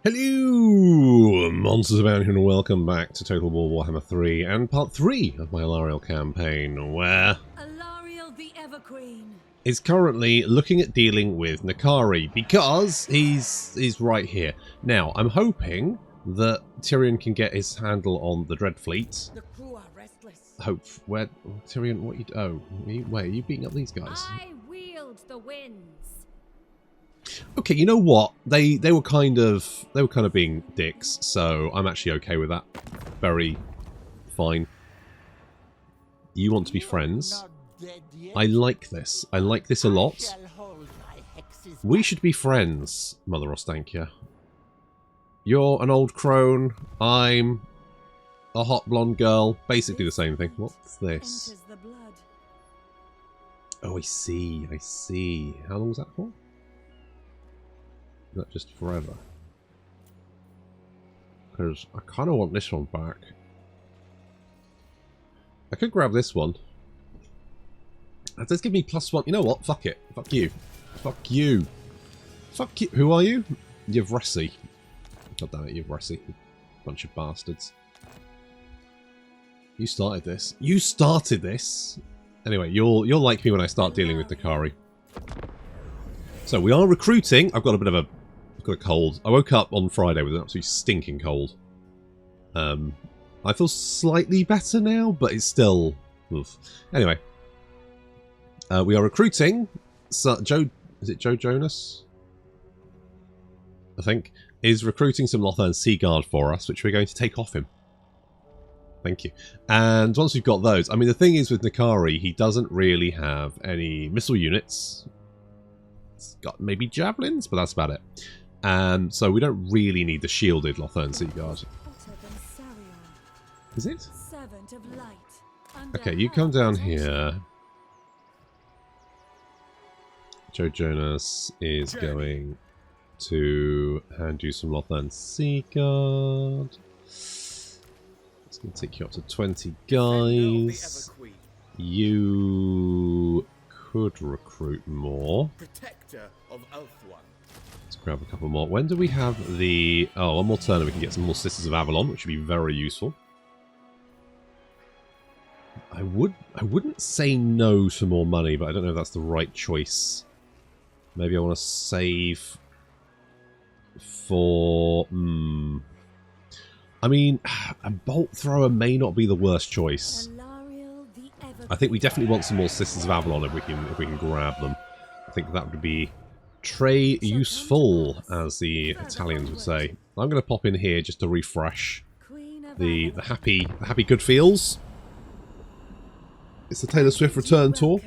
Hello, monsters around here, and welcome back to Total War Warhammer 3 and part 3 of my Alarielle campaign, where Alarielle the Everqueen is currently looking at dealing with Nakari because he's right here. Now, I'm hoping that Tyrion can get his handle on the Dread Fleet. The crew are restless. Where Tyrion? What you? Oh, wait, are you beating up these guys? I wield the winds. Okay, you know what? They were kind of being dicks, so I'm actually okay with that. Very fine. You want to be friends? I like this. I like this a lot. We should be friends, Mother Ostankia. You're an old crone. I'm a hot blonde girl. Basically the same thing. What's this? Oh, I see. I see. How long was that for? Not just forever. Because I kind of want this one back. I could grab this one. That does give me +1. You know what? Fuck it. Fuck you. Fuck you. Fuck you. Who are you? Yvresi. God damn it, Yvresi. Bunch of bastards. You started this. You started this! Anyway, you'll like me when I start dealing with Nakari. So, we are recruiting. I've got a cold. I woke up on Friday with an absolutely stinking cold. I feel slightly better now, but it's still... Oof. Anyway. We are recruiting... So, is it Joe Jonas? I think. Is recruiting some Lothern Sea Guard for us, which we're going to take off him. Thank you. And once we've got those... I mean, the thing is with Nakari, he doesn't really have any missile units. He's got maybe javelins, but that's about it. So we don't really need the shielded Lothern Sea Guard. Is it? Okay, you come down here. Joe Jonas is going to hand you some Lothern Sea Guard. It's going to take you up to 20 guys. You could recruit more. Let's grab a couple more. When do we have the... Oh, one more turn and we can get some more Sisters of Avalon, which would be very useful. I wouldn't say no to more money, but I don't know if that's the right choice. Maybe I want to save for... I mean, a bolt thrower may not be the worst choice. I think we definitely want some more Sisters of Avalon if we can grab them. I think that would be très useful, as the Italians would say. I'm going to pop in here just to refresh the happy good feels. It's the Taylor Swift return tour.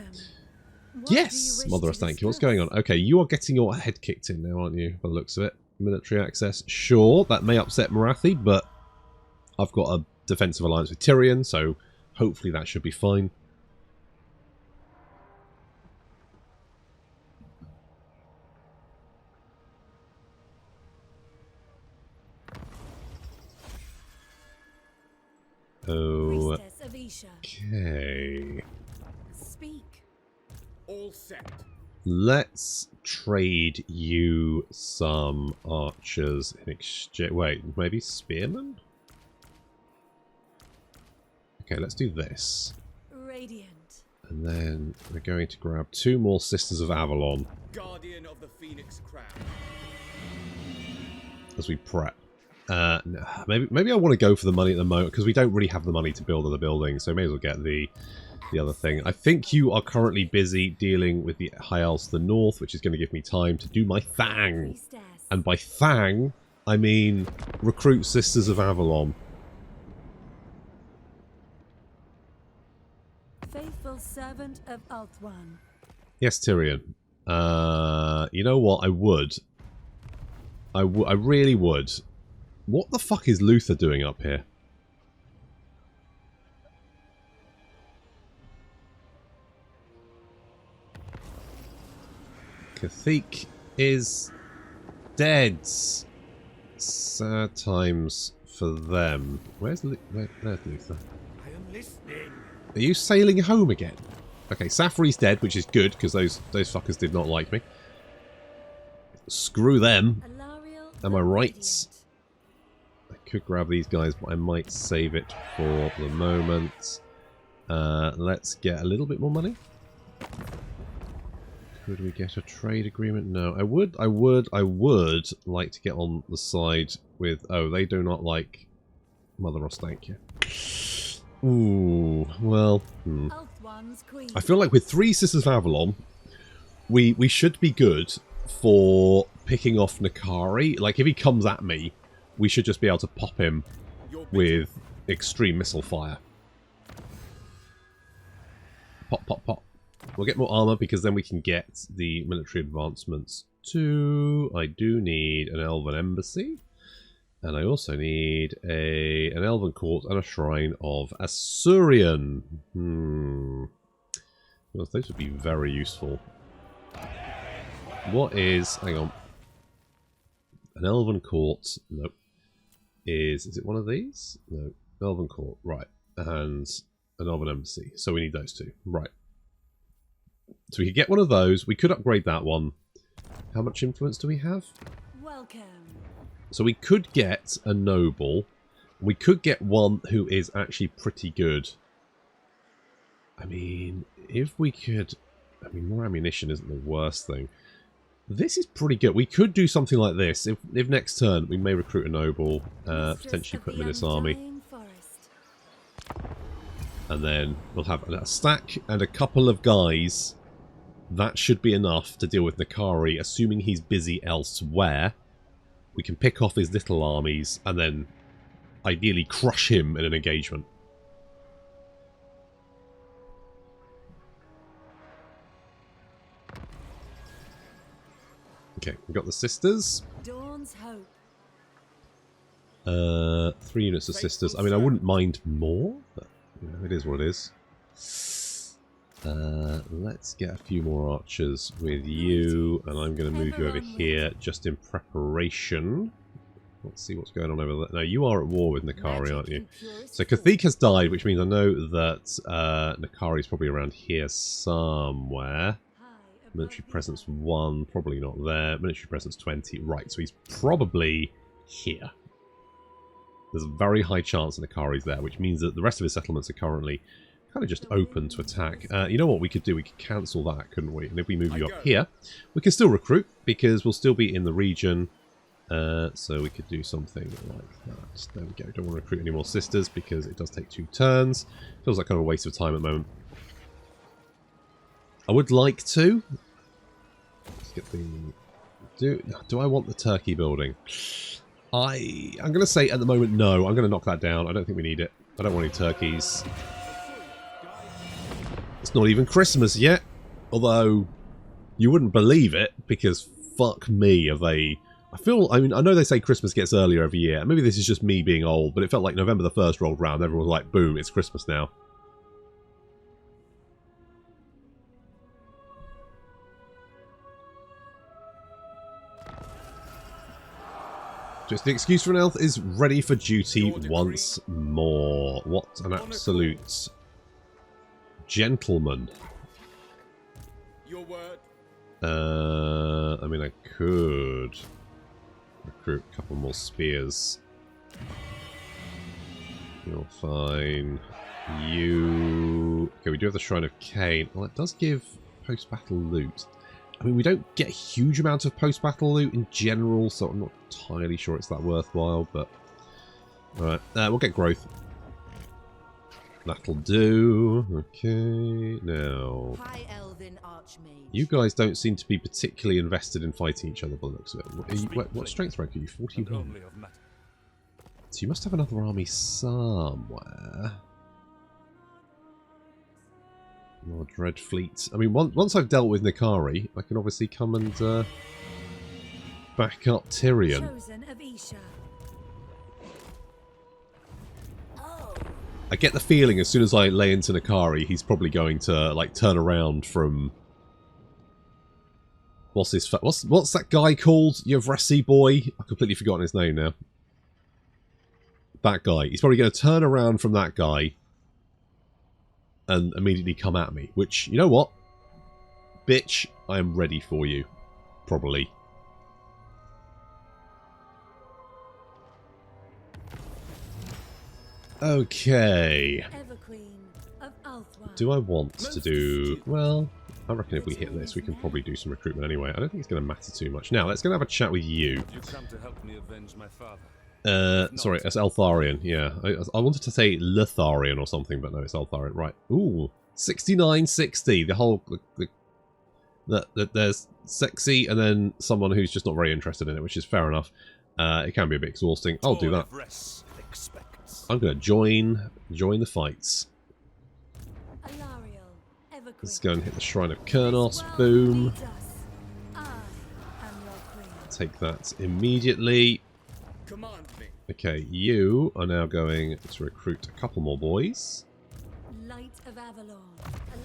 Yes, Mother, thank you. What's going on? Okay, you are getting your head kicked in now, aren't you? By the looks of it. Military access. Sure, that may upset Marathi, but I've got a defensive alliance with Tyrion, so hopefully that should be fine. Okay. All set. Let's trade you some archers in exchange. Wait, maybe spearmen? Okay, let's do this. Radiant. And then we're going to grab 2 more Sisters of Avalon. Guardian of the Phoenix Crown. As we prep. Maybe I want to go for the money at the moment, because we don't really have the money to build other buildings, so may as well get the other thing. I think you are currently busy dealing with the High Elves to the north, which is going to give me time to do my thang. And by thang, I mean recruit Sisters of Avalon. Faithful servant of Ulthuan. Yes, Tyrion. You know what? I would. I really would. What the fuck is Luther doing up here? Cathik is dead. Sad times for them. Where's Luther? I am listening. Are you sailing home again? Okay, Safri's dead, which is good, because those fuckers did not like me. Screw them. Alarielle Am I right? I could grab these guys, but I might save it for the moment. Let's get a little bit more money. Could we get a trade agreement? No. I would like to get on the side with... Oh, they do not like Mother Ross, thank you. Ooh, well... I feel like with 3 Sisters of Avalon, we should be good for picking off Nakari. Like, if he comes at me, we should just be able to pop him with extreme missile fire. Pop, pop, pop. We'll get more armor because then we can get the military advancements too. I do need an Elven embassy. And I also need an Elven court and a shrine of Asurian. Well, those would be very useful. What is... Hang on. An Elven court. Nope. Is it one of these? No. Elven court. Right. And an Elven embassy. So we need those two. Right. So we could get one of those. We could upgrade that one. How much influence do we have? Welcome. So we could get a noble. We could get one who is actually pretty good. I mean, if we could... I mean, more ammunition isn't the worst thing. This is pretty good. We could do something like this. If next turn we may recruit a noble, potentially put him in this army. And then we'll have a stack and a couple of guys. That should be enough to deal with Nakari, assuming he's busy elsewhere. We can pick off his little armies and then ideally crush him in an engagement. Okay, we've got the sisters. Dawn's hope. 3 units of sisters. I mean, I wouldn't mind more, but you know, it is what it is. Let's get a few more archers with you, and I'm going to move you over here just in preparation. Let's see what's going on over there. Now, you are at war with Nakari, aren't you? So, Kathik has died, which means I know that Nakari is probably around here somewhere. Military presence 1, probably not there. Military presence 20, right, so he's probably here. There's a very high chance that Nakari's there, which means that the rest of his settlements are currently kind of just open to attack. You know what we could do? We could cancel that, couldn't we? And if we move you up here, we can still recruit, because we'll still be in the region. So we could do something like that. There we go. Don't want to recruit any more sisters, because it does take 2 turns. Feels like kind of a waste of time at the moment. I would like to. Let's get the... Do I want the turkey building? I'm going to say at the moment, no. I'm going to knock that down. I don't think we need it. I don't want any turkeys. It's not even Christmas yet. Although, you wouldn't believe it, because fuck me, are they... I mean, I know they say Christmas gets earlier every year. Maybe this is just me being old, but it felt like November the 1st rolled round. Everyone was like, boom, it's Christmas now. Just the excuse for an elf is ready for duty once more. What an absolute gentleman. Your word. I mean, I could recruit a couple more spears. You're fine. You... Okay, we do have the Shrine of Cain. Well, it does give post-battle loot. I mean, we don't get a huge amount of post-battle loot in general, so I'm not entirely sure it's that worthwhile, but... Alright, we'll get growth. That'll do. Okay, now... You guys don't seem to be particularly invested in fighting each other by the looks of it. What strength rank are you? 41. So you must have another army somewhere. More Dread Fleet. I mean, once I've dealt with Nakari, I can obviously come and back up Tyrion. I get the feeling as soon as I lay into Nakari, he's probably going to like turn around from... What's that guy called? Yavresi boy? I've completely forgotten his name now. That guy. He's probably going to turn around from that guy and immediately come at me. Which, you know what? Bitch, I am ready for you. Probably. Okay. Everqueen of Althwan. Do I want to do... Well, I reckon if we hit this, we can probably do some recruitment anyway. I don't think it's going to matter too much. Now, let's go and have a chat with you. You come to help me avenge my father. Sorry, it's Eltharion, yeah. I wanted to say Litharion or something, but no, it's Eltharion. Right. Ooh, 6960. The whole... There's sexy and then someone who's just not very interested in it, which is fair enough. It can be a bit exhausting. I'll do that. I'm going to join the fights. Alarielle, Everqueen. Let's go and hit the Shrine of Kurnos. Boom. I am your queen. Take that immediately. Command me. Okay, you are now going to recruit a couple more boys. Light of Avalon.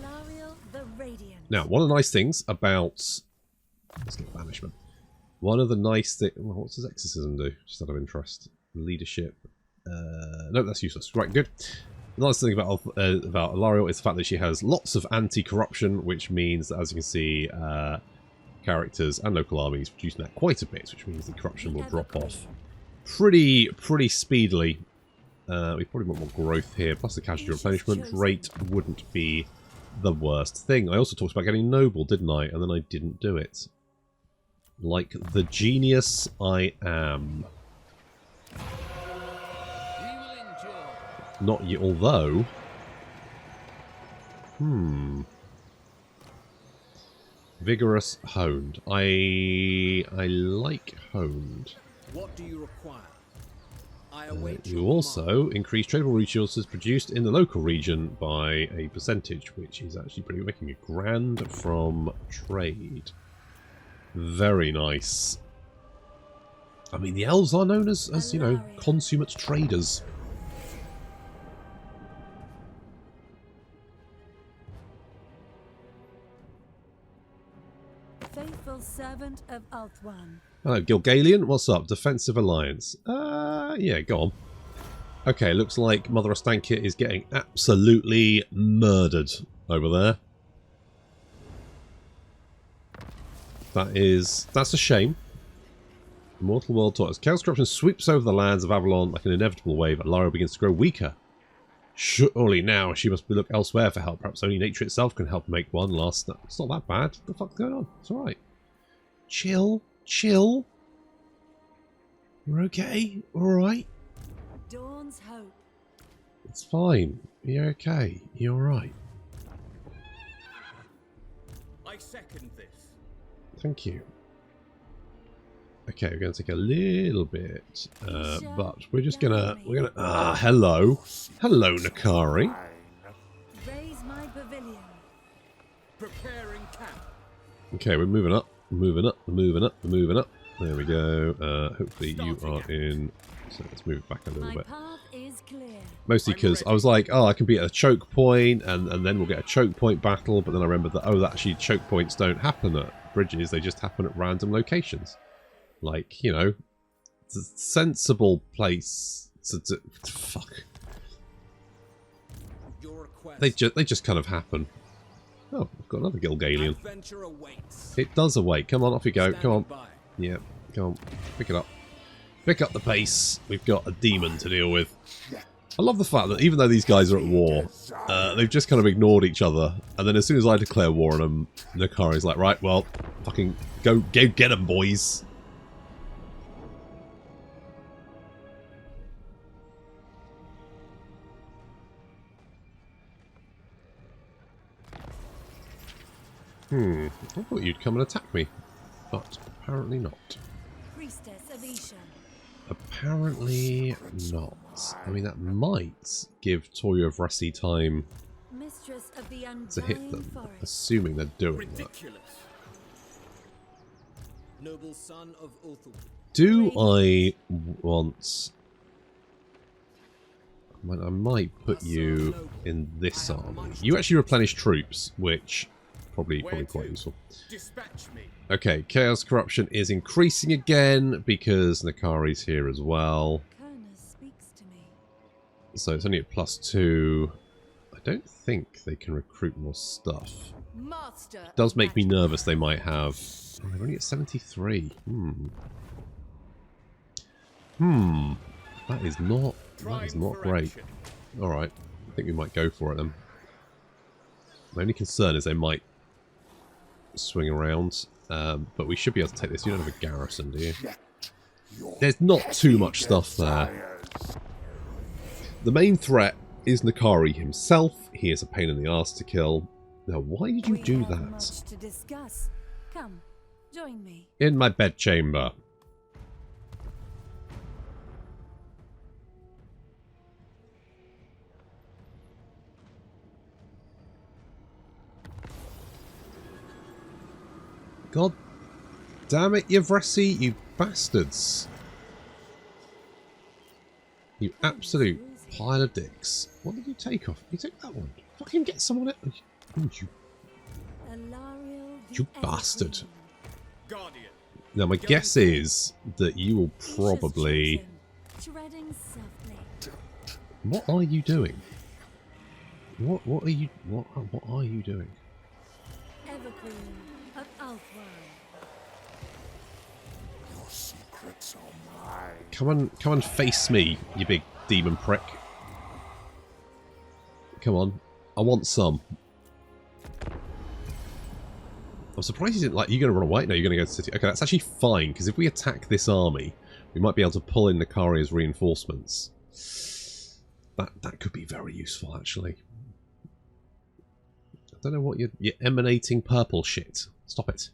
Alarielle the Radiant. Now, one of the nice things about... Let's get banishment. One of the nice things... Well, what does exorcism do? Just out of interest. Leadership. No, that's useless. Right, good. The nice thing about Alarielle is the fact that she has lots of anti-corruption, which means that, as you can see, characters and local armies reducing that quite a bit, which means the corruption will drop off pretty speedily. We probably want more growth here, plus the casualty replenishment rate wouldn't be the worst thing. I also talked about getting noble, didn't I? And then I didn't do it. Like the genius I am. Not yet, although... Vigorous, honed. I like honed. What do you require? I await You your also increase tradable resources produced in the local region by a percentage, which is actually pretty good, making a grand from trade. Very nice. I mean, the elves are known as you know, consummate traders. Faithful servant of Althwan. Hello, Gilgalian. What's up? Defensive Alliance. Yeah, go on. Okay, looks like Mother Astankia is getting absolutely murdered over there. That's a shame. Immortal World Tour. As chaos corruption sweeps over the lands of Avalon like an inevitable wave, Lara begins to grow weaker. Surely now she must look elsewhere for help. Perhaps only nature itself can help make one last snap. It's not that bad. What the fuck's going on? It's alright. Chill. Chill. We're okay. Alright. Dawn's hope. It's fine. You're okay. You're alright. I second this. Thank you. Okay, we're going to take a little bit, but we're just gonna, hello. Hello, Nakari. Raise my pavilion. Preparing camp. Okay, we're moving up, moving up, moving up, moving up. There we go. Hopefully you are in, so let's move back a little My bit. path is clear. Mostly because I was like, oh, I can be at a choke point, and then we'll get a choke point battle, but then I remembered that, oh, actually choke points don't happen at bridges, they just happen at random locations. Like, you know, it's a sensible place to fuck. Your request. They just kind of happen. Oh, I've got another Gilgalian. Adventure awaits. It does await. Come on, off you go. Come on. Standing by. Yeah, come on. Pick it up. Pick up the pace. We've got a demon to deal with. I love the fact that even though these guys are at war, they've just kind of ignored each other. And then as soon as I declare war on them, Nakari's like, right, well, fucking go get them, boys. I thought you'd come and attack me, but apparently not. Priestess of Isha. Apparently not. I mean, that might give Toya of Resi time Mistress of the to hit Undying them, Forest. assuming they're doing that. Ridiculous. Noble son of Ulthul. Do I want... I might put you in this army. You actually replenish troops, which... Probably quite useful. Dispatch me. Okay, Chaos Corruption is increasing again because Nakari's here as well. Kerner speaks to me. So it's only at +2. I don't think they can recruit more stuff. Master. It does make me nervous they might have... Oh, they're only at 73. That is not That is not great. Alright, I think we might go for it then. My only concern is they might swing around, but we should be able to take this. You don't have a garrison, do you? There's not too much stuff there. The main threat is Nakari himself. He is a pain in the ass to kill. Now, why did you do that? Much to discuss. Come, join me. In my bedchamber. God damn it, Yavresi, you bastards. You absolute pile of dicks. What did you take off? You took that one. Fucking get someone else. Oh, you bastard. Guardian. Now, my guess is that you will probably... What are you doing? What are you... What are you doing? Everqueen of Alarielle. Your secrets are mine. Come on, face me, you big demon prick. Come on, I want some. I'm surprised you didn't like. You're going to run away? No, you're going to go to the city. Okay, that's actually fine, because if we attack this army, we might be able to pull in Nakari as reinforcements. That could be very useful, actually. I don't know what you're emanating purple shit. Stop it.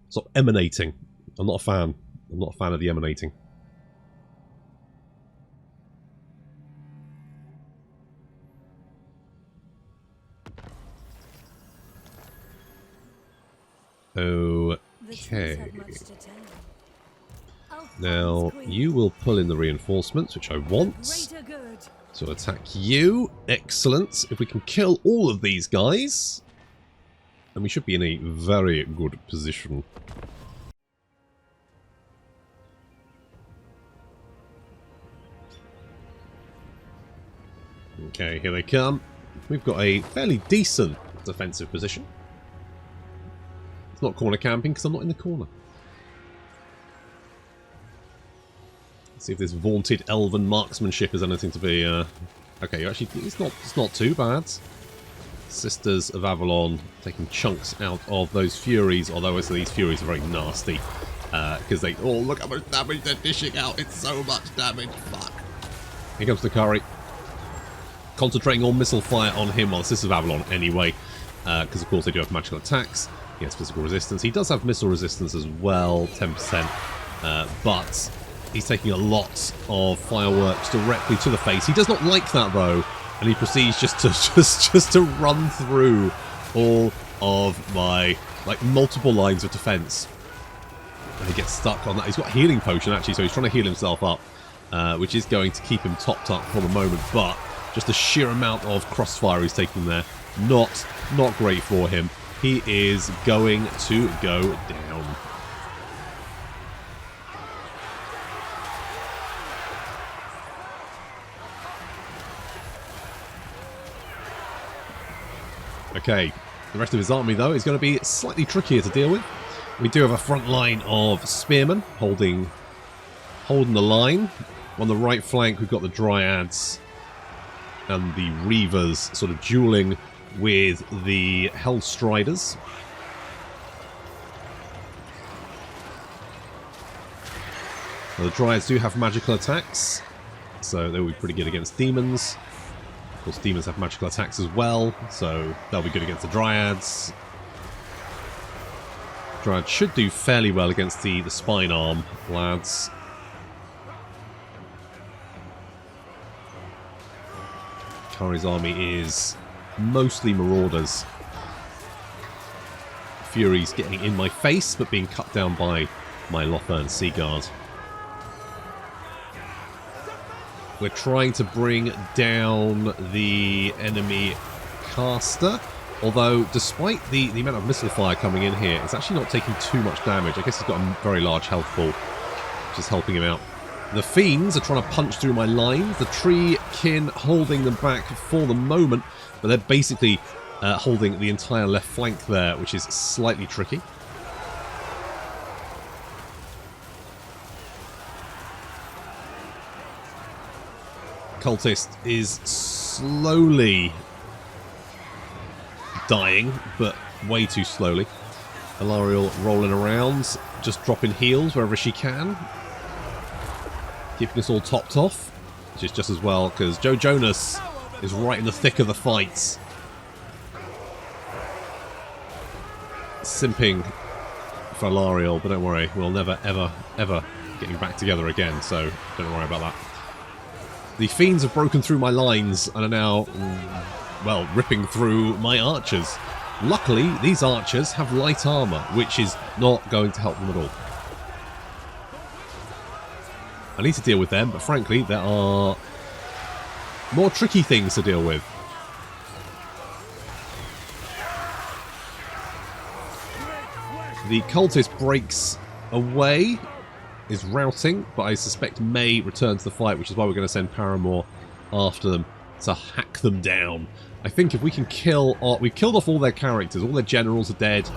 Stop emanating. I'm not a fan. I'm not a fan of the emanating. Okay. Now, you will pull in the reinforcements, which I want. So attack you. Excellent. If we can kill all of these guys, then we should be in a very good position. Okay, here they come. We've got a fairly decent defensive position. It's not corner camping because I'm not in the corner. Let's see if this vaunted elven marksmanship has anything to be. Okay, actually, it's not too bad. Sisters of Avalon taking chunks out of those Furies, although also these Furies are very nasty because they look how much damage they're dishing out. It's so much damage. Fuck. Here comes Nakari. Concentrating on missile fire on him, well, Sisters of Avalon anyway, because of course they do have magical attacks. He has physical resistance. He does have missile resistance as well, 10%, but he's taking a lot of fireworks directly to the face. He does not like that though, and he proceeds just to run through all of my multiple lines of defense. And he gets stuck on that. He's got a healing potion actually, so he's trying to heal himself up, which is going to keep him topped up for the moment, but just the sheer amount of crossfire he's taking there, not great for him. He is going to go down. Okay, the rest of his army though is going to be slightly trickier to deal with. We do have a front line of spearmen holding the line. On the right flank we've got the Dryads and the Reavers sort of dueling with the Hellstriders. Now, the Dryads do have magical attacks, so they'll be pretty good against demons. Of course, demons have magical attacks as well, so they'll be good against the Dryads. Dryads should do fairly well against the spine arm lads. Kari's army is mostly marauders. Furies getting in my face, but being cut down by my Lothern Sea Guard. We're trying to bring down the enemy caster, although despite the amount of missile fire coming in here, it's actually not taking too much damage. I guess he's got a very large health pool, which is helping him out. The Fiends are trying to punch through my lines. The Tree Kin holding them back for the moment, but they're basically holding the entire left flank there, which is slightly tricky. cultist is slowly dying, but way too slowly. Alarielle rolling around, just dropping heals wherever she can. Keeping us all topped off, which is just as well, because Joe Jonas is right in the thick of the fight. Simping for Alarielle, but don't worry, we'll never, ever, ever getting back together again, so don't worry about that. The fiends have broken through my lines and are now, well, ripping through my archers. Luckily, these archers have light armor, which is not going to help them at all. I need to deal with them, but frankly, there are more tricky things to deal with. The cultist breaks away, is routing, but I suspect may return to the fight, which is why we're going to send Paramore after them to hack them down. I think if we can kill... we've killed off all their characters. All their generals are dead.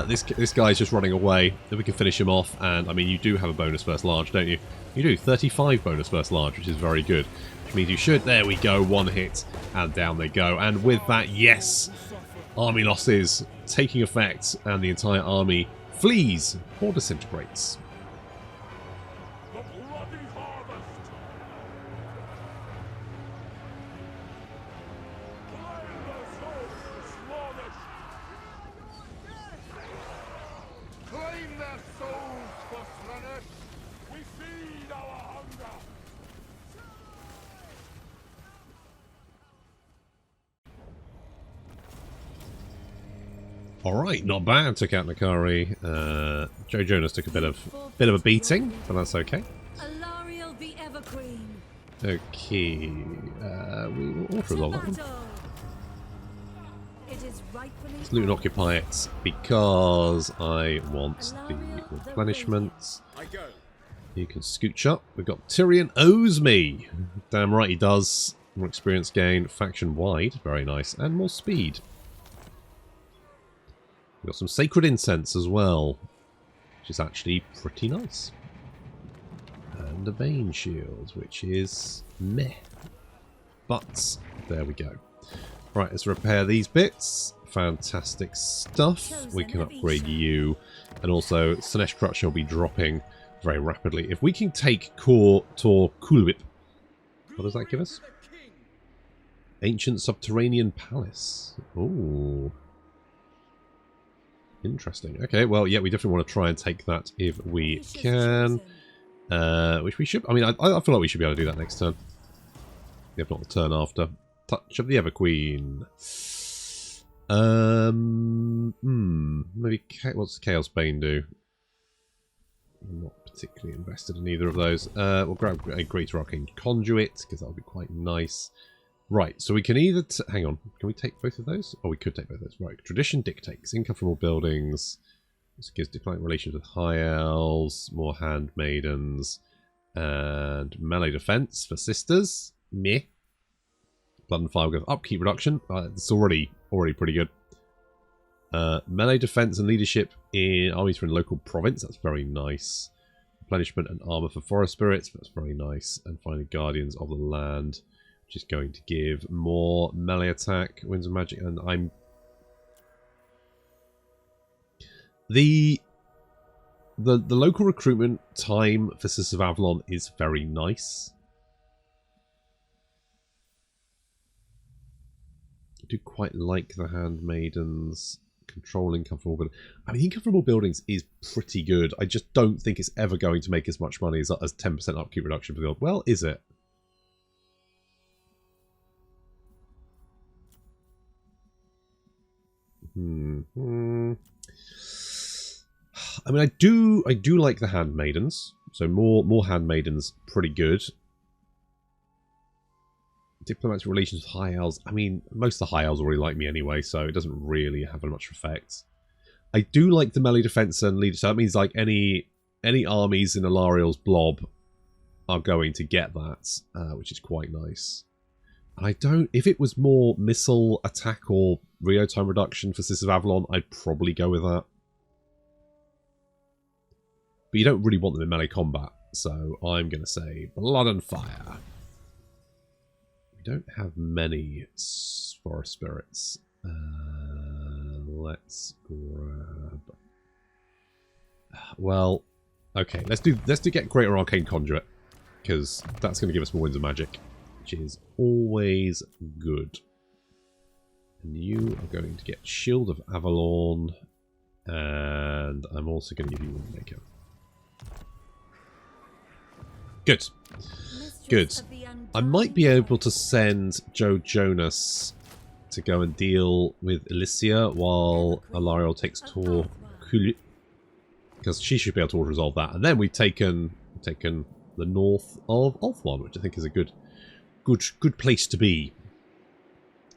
This guy's just running away. Then we can finish him off. And, I mean, you do have a bonus first large, don't you? You do. 35 bonus first large, which is very good. Which means you should... There we go. One hit. And down they go. And with that, yes! Army losses taking effect. And the entire army flees or disintegrates. The bloody harvest! Claim their souls slaughtered! Claim their souls for Slaanesh! We feed our hunger! Alright, not bad. Took out Nakari. Joe Jonas took a bit of a beating, but that's okay. Alarielle the Everqueen. Okay. We will auto-resolve that one. Battle. It is rightfully Let's loot and occupy it because I want the replenishments. I go. You can scooch up. We've got Tyrion owes me. Damn right he does. More experience gain. Faction wide. Very nice. And more speed. We've got some sacred incense as well, which is actually pretty nice. And a Bane shield, which is meh. But there we go. Right, let's repair these bits. Fantastic stuff. We can upgrade you. And also, Slaanesh Corruption will be dropping very rapidly. If we can take Tor Kulwip, what does that give us? Ancient Subterranean Palace. Ooh. Interesting. Okay, well, yeah, we definitely want to try and take that if we can. Which we should... I mean, I feel like we should be able to do that next turn. If not the turn after. Touch of the Everqueen. Maybe... What's Chaos Bane do? I'm not particularly invested in either of those. We'll grab a Greater Arcane Conduit, because that would be quite nice. Right, so we can either... hang on, can we take both of those? Oh, we could take both of those. Right, Tradition dictates. Income from all buildings. This gives diplomatic relations with High Elves, more Handmaidens, and melee defense for sisters. Meh. Blood and Fire will go upkeep reduction. It's already pretty good. Melee defense and leadership in armies for a local province. That's very nice. Replenishment and armor for forest spirits. That's very nice. And finally, Guardians of the Land, which is going to give more melee attack, Winds of Magic, and I'm... The local recruitment time for Sisters of Avalon is very nice. I do quite like the Handmaidens. Control income from all buildings. I mean, income from all buildings is pretty good. I just don't think it's ever going to make as much money as 10% upkeep reduction for the build. Well, is it? I mean, I do like the Handmaidens. So more Handmaidens, pretty good. Diplomatic relations with High Elves. I mean, most of the High Elves already like me anyway, so it doesn't really have much effect. I do like the melee defense and leadership. So that means like any armies in Alarielle's blob are going to get that, which is quite nice. I don't... If it was more missile attack or Rio time reduction for Sisters of Avalon, I'd probably go with that. But you don't really want them in melee combat, so I'm going to say Blood and Fire. don't have many forest spirits. Let's grab. Well, okay. Let's do get Greater Arcane Conduit, because that's going to give us more Winds of Magic, which is always good. And you are going to get Shield of Avalon, and I'm also going to give you Windmaker. Good. Good. I might be able to send Joe Jonas to go and deal with Elysia while Alarielle takes Tor Kulu, because she should be able to resolve that. And then we've taken the north of Ulthuan, which I think is a good place to be.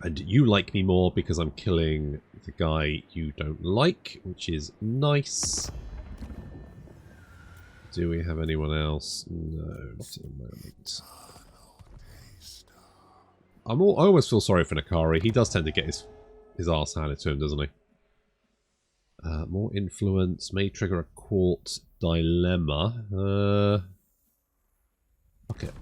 And you like me more because I'm killing the guy you don't like, which is nice. Do we have anyone else? No, not at the moment. I almost feel sorry for Nakari. He does tend to get his arse handed to him, doesn't he? More influence may trigger a court dilemma. Fuck it.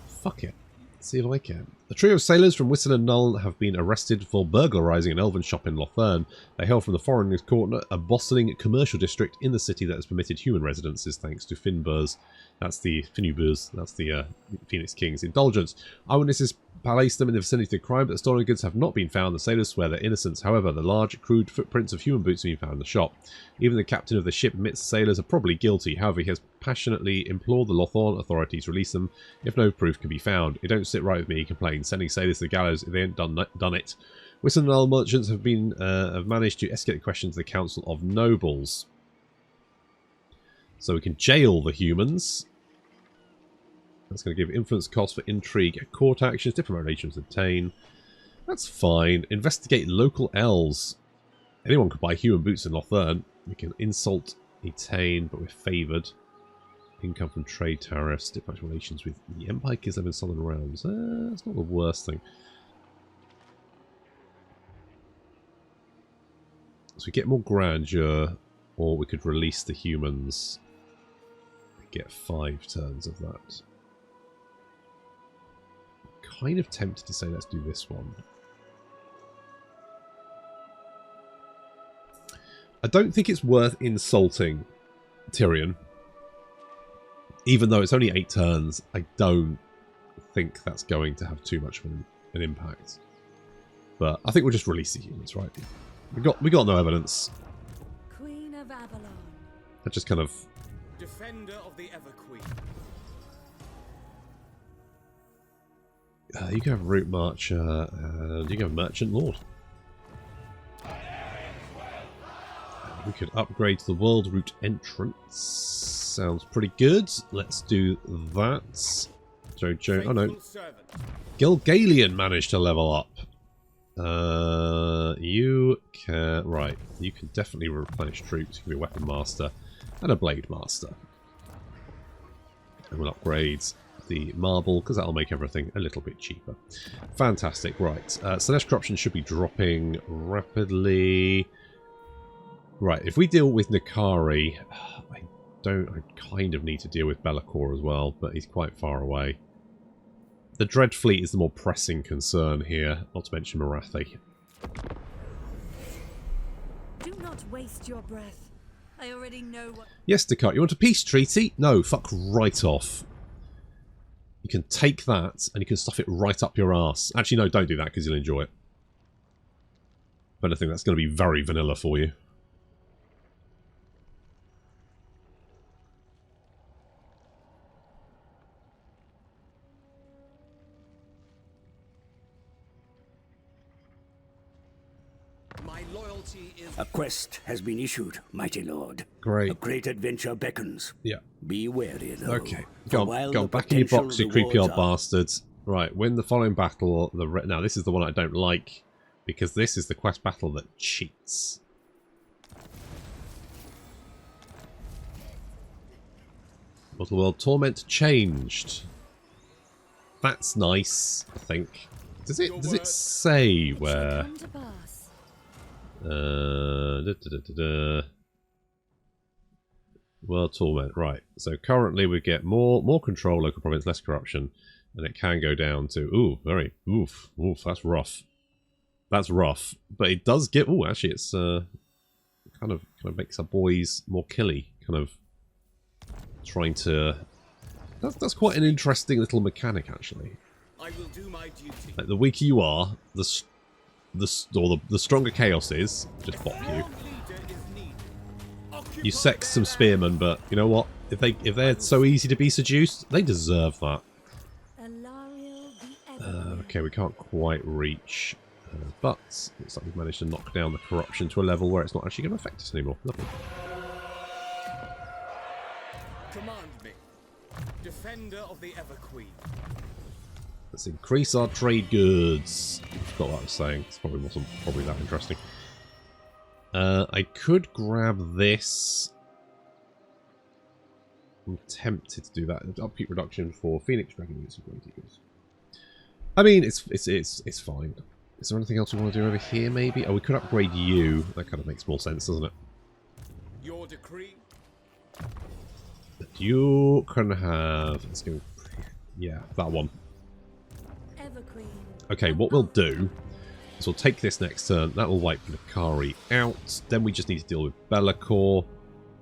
Fuck it. See if I can. A trio of sailors from Whistle and Null have been arrested for burglarizing an elven shop in Lothern. They hail from the Foreigners' Court, a bustling commercial district in the city that has permitted human residences thanks to Finburs. That's the Finuburs. That's the Phoenix King's indulgence. Eyewitnesses placed them in the vicinity of the crime, but the stolen goods have not been found. The sailors swear their innocence. However, the large, crude footprints of human boots have been found in the shop. Even the captain of the ship admits the sailors are probably guilty. However, he has passionately implored the Lothorn authorities to release them if no proof can be found. It don't sit right with me, he complains, sending sailors to the gallows if they ain't done it. Whistle and Null merchants have managed to escalate the question to the Council of Nobles. So we can jail the humans. That's going to give influence costs for intrigue at court actions. Different arrangements obtain. That's fine. Investigate local elves. Anyone could buy human boots in Lothern. We can insult attain, but we're favoured. Income from trade tariffs. Diplomatic relations with the Empire gives them in Southern Realms. That's not the worst thing. So we get more grandeur, or we could release the humans. Get 5 turns of that. Kind of tempted to say let's do this one. I don't think it's worth insulting Tyrion. Even though it's only 8 turns, I don't think that's going to have too much of an impact. But I think we'll just release the humans, right? We got no evidence. Queen of Avalon. I just kind of... Defender of the Everqueen. you can have Route Marcher, and you can have Merchant Lord. We could upgrade to the World Route Entrance. Sounds pretty good. Let's do that. Joe, oh no. Gilgalian managed to level up. You can... Right. You can definitely replenish troops. You can be a Weapon Master and a Blade Master. And we'll upgrade the marble, because that'll make everything a little bit cheaper. Fantastic. Right. Slanesh Corruption should be dropping rapidly. Right. If we deal with Nakari, I kind of need to deal with Be'lakor as well, but he's quite far away. The Dread Fleet is the more pressing concern here, not to mention Marathi. Do not waste your breath. I already know what... Yes, Descartes, you want a peace treaty? No, fuck right off. You can take that, and you can stuff it right up your arse. Actually, no, don't do that, because you'll enjoy it. But I think that's going to be very vanilla for you. My loyalty is... A quest has been issued, mighty lord. Great. A great adventure beckons. Yeah. Be wary, though. Okay. For Go while on the back in your potential box, you creepy old rewards are- bastards. Right, win the following battle. Now, this is the one I don't like, because this is the quest battle that cheats. Mortal World Torment changed. That's nice, I think. Does it say where? Come to pass. World Torment, right. So currently we get more control, local province, less corruption, and it can go down to, oof, that's rough. That's rough. But it does get, actually it's kind of makes our boys more killy, kind of trying to, that's quite an interesting little mechanic actually. I will do my duty. Like, the weaker you are, the stronger chaos is, just bop you. You sex some spearmen, but you know what? If they're so easy to be seduced, they deserve that. Alarielle the Everqueen. Okay, we can't quite reach, but looks like we've managed to knock down the corruption to a level where it's not actually going to affect us anymore. Lovely. Command me, defender of the Everqueen. Let's increase our trade goods. I forgot what I was saying. This probably wasn't that interesting. I could grab this. I'm tempted to do that. Upkeep reduction for Phoenix Dragon units and Great Eagles. I mean, it's fine. Is there anything else we want to do over here? Maybe. Oh, we could upgrade you. That kind of makes more sense, doesn't it? Your decree. You can have. Let's go. Yeah, that one. Everqueen. Okay, what we'll do is we'll take this next turn. That will wipe Nakari out. Then we just need to deal with Be'lakor.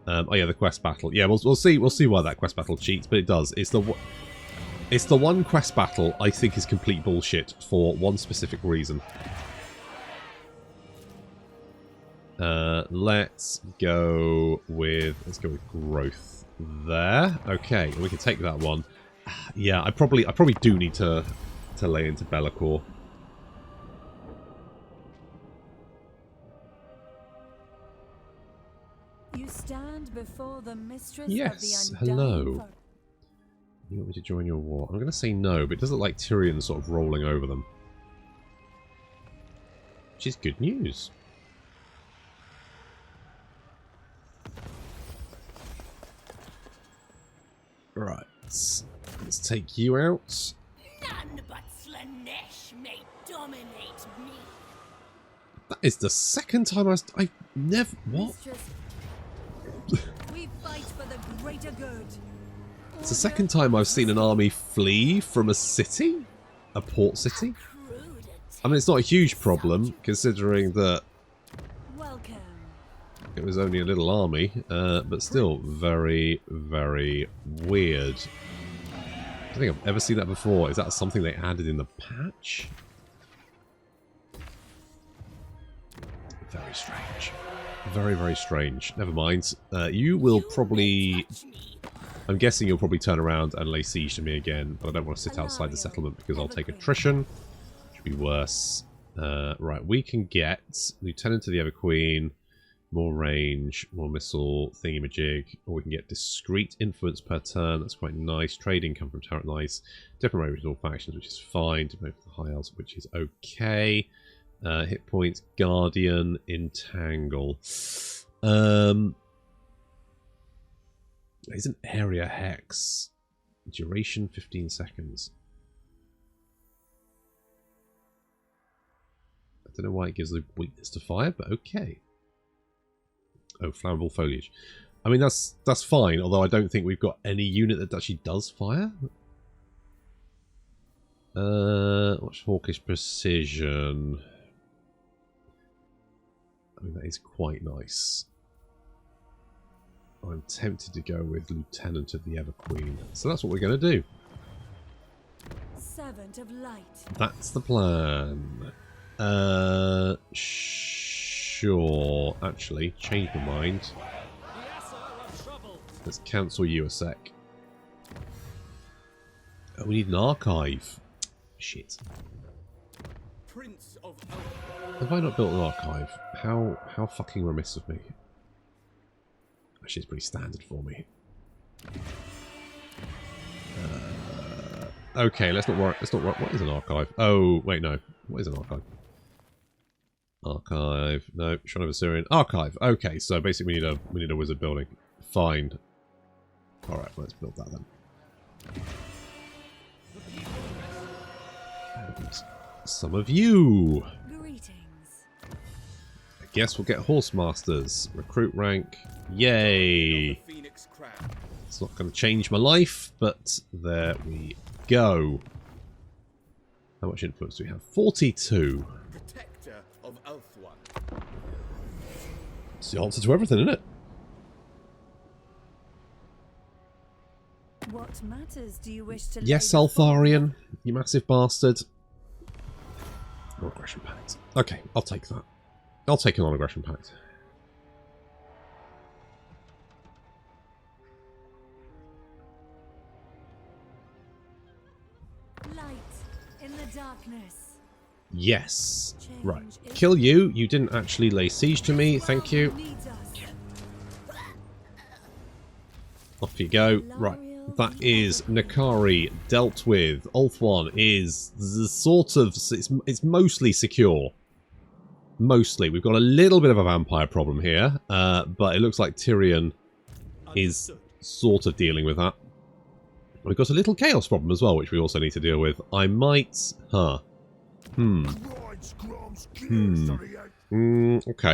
Oh yeah, the quest battle. Yeah, we'll see why that quest battle cheats, but it does. It's the one quest battle I think is complete bullshit for one specific reason. Let's go with growth there. Okay, we can take that one. Yeah, I probably do need to lay into Be'lakor. You stand before the mistress Yes, of the undying hello. forest. You want me to join your war? I'm going to say no, but it does look like Tyrion's sort of rolling over them. Which is good news. Right, let's take you out. None but Slanesh may dominate me. That is the second time I never... What? Mistress, we fight for the greater good. It's the second time I've seen an army flee from a city? A port city? I mean, it's not a huge problem, considering that Welcome. it was only a little army, but still very, very weird. I don't think I've ever seen that before. Is that something they added in the patch? Very strange. Very, very strange. Never mind. You will probably... I'm guessing you'll probably turn around and lay siege to me again, but I don't want to sit outside the settlement because I'll take attrition. Which would be worse. Right, we can get Lieutenant of the Everqueen, more range, more missile, thingy-majig, or we can get discrete influence per turn. That's quite nice. Trade income from Tarot, nice. Different range with all factions, which is fine. Different for the High Elves, which is okay. Hit points, Guardian, Entangle. It's an area hex. Duration 15 seconds. I don't know why it gives the weakness to fire, but okay. Oh, flammable foliage. I mean, that's fine, although I don't think we've got any unit that actually does fire. What's Hawkish Precision? I mean, that is quite nice. I'm tempted to go with Lieutenant of the Everqueen. So that's what we're going to do. Servant of light. That's the plan. Sure. Actually, change my mind. Let's cancel you a sec. Oh, we need an archive. Shit. Prince of Have I not built an archive? How fucking remiss of me. Actually, it's pretty standard for me. Okay, let's not worry. What is an archive? Oh, wait, no. What is an archive? Archive. No, Shrine of Assyrian. Archive. Okay, so basically we need a wizard building. Fine. All right, let's build that then. And some of you. Greetings. Yes, we'll get Horse Masters. Recruit rank. Yay! The Phoenix Crown. It's not going to change my life, but there we go. How much influence do we have? 42. Protector of Elf One. It's the answer to everything, isn't it? What matters do you wish to Yes, lay before Altharian, you massive bastard. Non-aggression pact. Okay, I'll take that. I'll take a non-aggression pact. light in the darkness? Yes. Right. Kill you. You didn't actually lay siege to me. Thank you. Needs us. Off you go. Right. That is Nakari dealt with. Ulthuan is the sort of... It's mostly secure. Mostly. We've got a little bit of a vampire problem here. But it looks like Tyrion is sort of dealing with that. We've got a little chaos problem as well, which we also need to deal with. I might... Okay.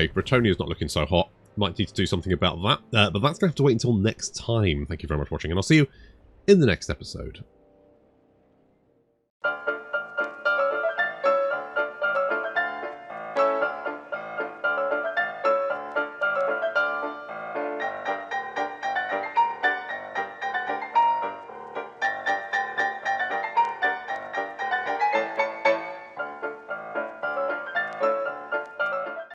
Bretonia's not looking so hot. Might need to do something about that. But that's going to have to wait until next time. Thank you very much for watching, and I'll see you in the next episode.